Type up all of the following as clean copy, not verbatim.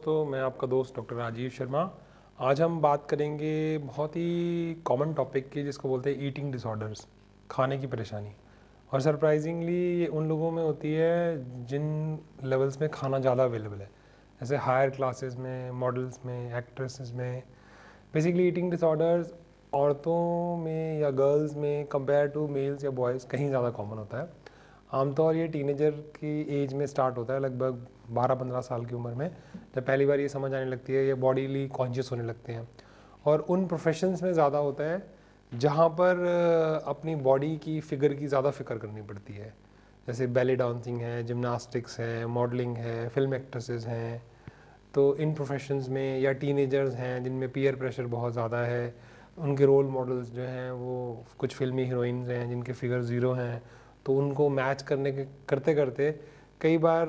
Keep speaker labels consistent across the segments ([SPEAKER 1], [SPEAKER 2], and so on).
[SPEAKER 1] तो मैं आपका दोस्त डॉक्टर राजीव शर्मा। आज हम बात करेंगे बहुत ही कॉमन टॉपिक की, जिसको बोलते हैं ईटिंग डिसऑर्डर्स, खाने की परेशानी। और सरप्राइजिंगली ये उन लोगों में होती है जिन लेवल्स में खाना ज़्यादा अवेलेबल है, जैसे हायर क्लासेस में, मॉडल्स में, एक्ट्रेसेस में। बेसिकली ईटिंग डिसऑर्डर्स औरतों में या गर्ल्स में कंपेयर टू मेल्स या बॉयज़ कहीं ज़्यादा कॉमन होता है। आमतौर ये टीनेजर की एज में स्टार्ट होता है, लगभग 12-15 साल की उम्र में, जब पहली बार ये समझ आने लगती है, ये बॉडीली कॉन्शियस होने लगते हैं। और उन प्रोफेशंस में ज़्यादा होता है जहाँ पर अपनी बॉडी की फ़िगर की ज़्यादा फ़िक्र करनी पड़ती है, जैसे बैले डांसिंग है, जिमनास्टिक्स है, मॉडलिंग है, फिल्म एक्ट्रेसेस हैं। तो इन प्रोफेशंस में या टीनेजर्स हैं जिनमें पीयर प्रेशर बहुत ज़्यादा है, उनके रोल मॉडल्स जो हैं वो कुछ फिल्मी हीरोइंस हैं जिनके फिगर ज़ीरो हैं, तो उनको मैच करने के करते करते कई बार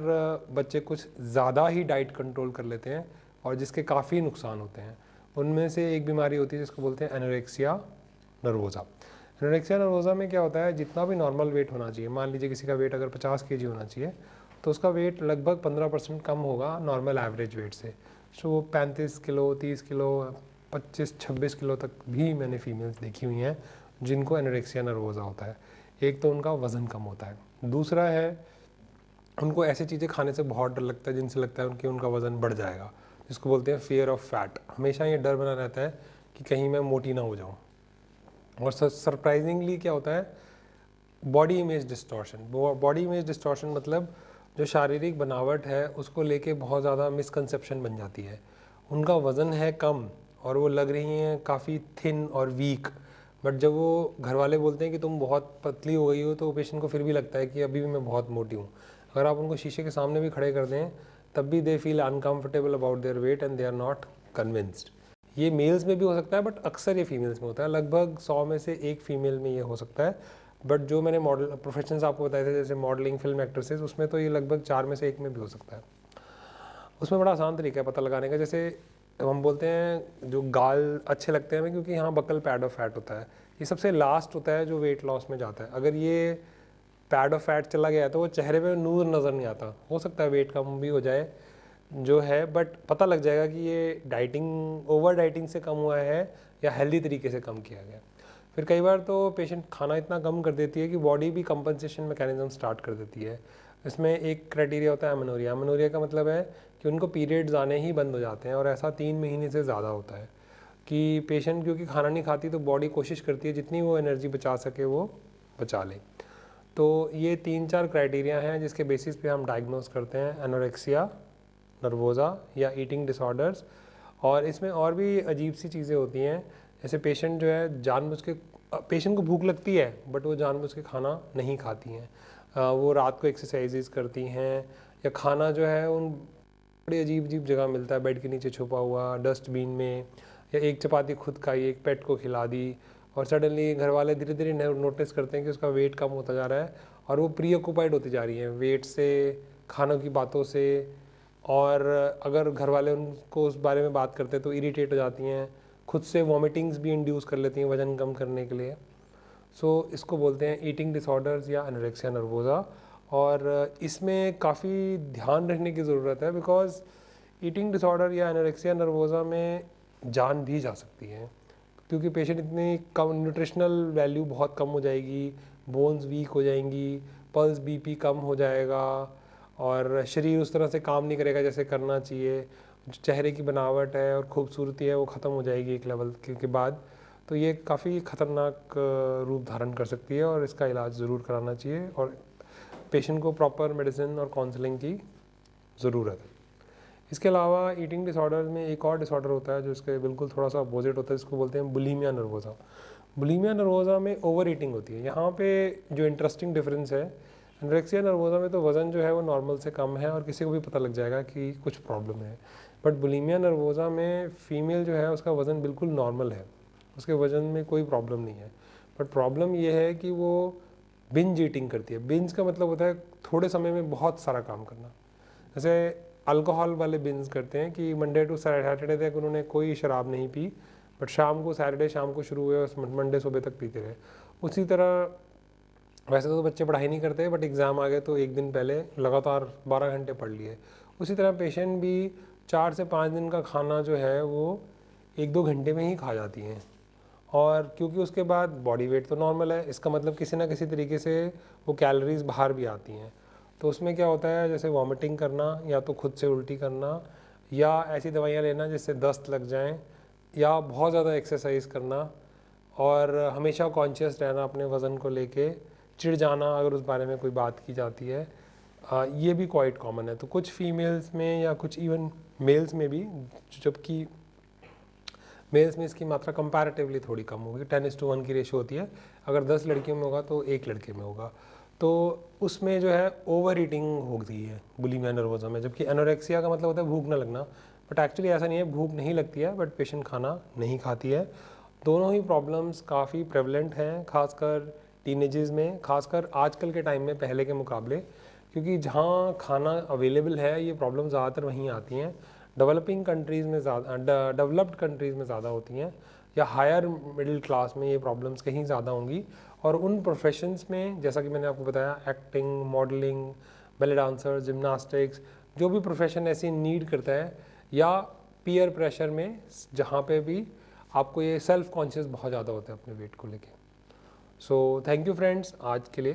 [SPEAKER 1] बच्चे कुछ ज़्यादा ही डाइट कंट्रोल कर लेते हैं, और जिसके काफ़ी नुकसान होते हैं। उनमें से एक बीमारी होती है जिसको बोलते हैं एनोरेक्सिया नर्वोज़ा। एनोरेक्सिया नर्वोज़ा में क्या होता है, जितना भी नॉर्मल वेट होना चाहिए, मान लीजिए किसी का वेट अगर 50 केजी होना चाहिए, तो उसका वेट लगभग 15% कम होगा नॉर्मल एवरेज वेट से। सो वो 35 किलो, 30 किलो, 25-26 किलो तक भी मैंने फीमेल्स देखी हुई हैं जिनको एनोरेक्सिया नर्वोज़ा होता है। एक तो उनका वज़न कम होता है, दूसरा है उनको ऐसी चीज़ें खाने से बहुत डर लगता है जिनसे लगता है उनका वज़न बढ़ जाएगा, जिसको बोलते हैं फियर ऑफ फैट। हमेशा ये डर बना रहता है कि कहीं मैं मोटी ना हो जाऊँ। और सरप्राइजिंगली क्या होता है, body image distortion. Body image distortion मतलब जो शारीरिक बनावट है उसको लेके बहुत ज़्यादा मिसकंसेप्शन बन जाती है। उनका वज़न है कम और वो लग रही हैं काफ़ी थिन और वीक, बट जब वो घर वाले बोलते हैं कि तुम बहुत पतली हो गई हो, तो पेशेंट को फिर भी लगता है कि अभी भी मैं बहुत मोटी हूँ। अगर आप उनको शीशे के सामने भी खड़े कर दें तब भी they feel uncomfortable about their weight and they are not convinced. ये मेल्स में भी हो सकता है, बट अक्सर ये फीमेल्स में होता है। लगभग 100 में से एक फीमेल में ये हो सकता है। बट जो मैंने मॉडल प्रोफेशंस आपको बताए थे, जैसे मॉडलिंग, फिल्म एक्ट्रेसेस, उसमें तो ये लगभग 4 में से एक में भी हो सकता है। उसमें बड़ा आसान तरीका है पता लगाने का। जैसे हम बोलते हैं जो गाल अच्छे लगते हैं हमें क्योंकि यहाँ बकल पैड ऑफ फैट होता है, ये सबसे लास्ट होता है जो वेट लॉस में जाता है। अगर ये पैड ऑफ फैट चला गया तो वो चेहरे पे नूर नज़र नहीं आता। हो सकता है वेट कम भी हो जाए जो है, बट पता लग जाएगा कि ये डाइटिंग, ओवर डाइटिंग से कम हुआ है या हेल्दी तरीके से कम किया गया। फिर कई बार तो पेशेंट खाना इतना कम कर देती है कि बॉडी भी कंपनसेशन मैकेनिज्म स्टार्ट कर देती है। इसमें एक क्राइटेरिया होता है अमेनोरिया। अमेनोरिया का मतलब है कि उनको पीरियड्स आने ही बंद हो जाते हैं, और ऐसा 3 महीने से ज़्यादा होता है कि पेशेंट क्योंकि खाना नहीं खाती तो बॉडी कोशिश करती है जितनी वो एनर्जी बचा सके वो बचा ले। तो ये 3-4 क्राइटेरिया हैं जिसके बेसिस पे हम डायग्नोस करते हैं एनोरेक्सिया नर्वोज़ा या ईटिंग डिसऑर्डर्स। और इसमें और भी अजीब सी चीज़ें होती हैं, जैसे पेशेंट जो है जानबूझ के, पेशेंट को भूख लगती है बट वो जानबूझ के खाना नहीं खाती हैं। वो रात को एक्सरसाइजेज करती हैं, या खाना जो है उन बड़ी अजीब अजीब जगह मिलता है, बेड के नीचे छुपा हुआ, डस्टबिन में, या एक चपाती खुद खाई, एक पेट को खिला दी, और सडनली घर वाले धीरे धीरे नोटिस करते हैं कि उसका वेट कम होता जा रहा है और वो प्री ऑक्यूपाइड होती जा रही है वेट से, खानों की बातों से। और अगर घर वाले उनको उस बारे में बात करते हैं तो इरिटेट हो जाती हैं, खुद से वॉमिटिंग्स भी इंड्यूस कर लेती हैं वज़न कम करने के लिए। सो इसको बोलते हैं ईटिंग डिसऑर्डर्स या एनोरेक्सिया नर्वोज़ा। और इसमें काफ़ी ध्यान रखने की ज़रूरत है, बिकॉज ईटिंग डिसऑर्डर या एनोरेक्सिया नर्वोज़ा में जान भी जा सकती है, क्योंकि पेशेंट इतनी कम, न्यूट्रिशनल वैल्यू बहुत कम हो जाएगी, बोन्स वीक हो जाएंगी, पल्स बीपी कम हो जाएगा, और शरीर उस तरह से काम नहीं करेगा जैसे करना चाहिए। जो चेहरे की बनावट है और खूबसूरती है वो ख़त्म हो जाएगी एक लेवल के बाद। तो ये काफ़ी ख़तरनाक रूप धारण कर सकती है और इसका इलाज ज़रूर कराना चाहिए, और पेशेंट को प्रॉपर मेडिसिन और काउंसलिंग की ज़रूरत है। इसके अलावा ईटिंग डिसऑर्डर में एक और डिसऑर्डर होता है जो इसके बिल्कुल थोड़ा सा अपोजिट होता है, जिसको बोलते हैं बुलीमिया नर्वोज़ा। बुलीमिया नर्वोज़ा में ओवर ईटिंग होती है। यहाँ पे जो इंटरेस्टिंग डिफरेंस है, एनोरेक्सिया नर्वोज़ा में तो वज़न जो है वो नॉर्मल से कम है और किसी को भी पता लग जाएगा कि कुछ प्रॉब्लम है, बट बुलीमिया नर्वोज़ा में फीमेल जो है उसका वज़न बिल्कुल नॉर्मल है, उसके वज़न में कोई प्रॉब्लम नहीं है, बट प्रॉब्लम ये है कि वो बिंज ईटिंग करती है। बिंज का मतलब होता है थोड़े समय में बहुत सारा काम करना। जैसे अल्कोहल वाले बिंज करते हैं कि मंडे टू सैटरडे तक उन्होंने कोई शराब नहीं पी, बट शाम को, सैटरडे शाम को शुरू हुए, मंडे सुबह तक पीते रहे। उसी तरह वैसे तो बच्चे पढ़ाई नहीं करते, बट एग्ज़ाम आ गए तो एक दिन पहले लगातार 12 घंटे पढ़ लिए। उसी तरह पेशेंट भी 4 से 5 दिन का खाना जो है वो 1-2 घंटे में ही खा जाती हैं। और क्योंकि उसके बाद बॉडी वेट तो नॉर्मल है, इसका मतलब किसी ना किसी तरीके से वो कैलोरीज बाहर भी आती हैं। तो उसमें क्या होता है, जैसे वॉमिटिंग करना या तो खुद से उल्टी करना या ऐसी दवाइयाँ लेना जिससे दस्त लग जाएं, या बहुत ज़्यादा एक्सरसाइज करना और हमेशा कॉन्शियस रहना अपने वज़न को लेके, चिढ़ जाना अगर उस बारे में कोई बात की जाती है, ये भी क्वाइट कॉमन है। तो कुछ फीमेल्स में या कुछ इवन मेल्स में भी, जबकि मेल्स में इसकी मात्रा कंपैरेटिवली थोड़ी कम होगी, 10:1 की रेशो होती है। अगर 10 लड़कियों में होगा तो 1 लड़के में होगा। तो उसमें जो है ओवर ईटिंग होती है बुलिमिया नर्वोसा में, जबकि एनोरेक्सिया का मतलब होता है भूख ना लगना। बट एक्चुअली ऐसा नहीं है, भूख नहीं लगती है बट पेशेंट खाना नहीं खाती है। दोनों ही प्रॉब्लम्स काफ़ी प्रेवलेंट हैं, खासकर टीनेजेस में, खासकर आजकल के टाइम में पहले के मुकाबले, क्योंकि जहाँ खाना अवेलेबल है ये प्रॉब्लम ज़्यादातर वहीं आती हैं। डेवलपिंग कंट्रीज़ में ज़्यादा, डेवलप्ड कंट्रीज़ में ज़्यादा होती हैं, या हायर मिडिल क्लास में ये प्रॉब्लम्स कहीं ज़्यादा होंगी। और उन प्रोफेशंस में, जैसा कि मैंने आपको बताया, acting, modelling, ballet dancer, gymnastics, जो भी प्रोफेशन ऐसी नीड करता है, या पीयर प्रेशर में जहाँ पे भी आपको ये सेल्फ कॉन्शियस बहुत ज़्यादा होता है अपने वेट को लेके। सो थैंक यू फ्रेंड्स, आज के लिए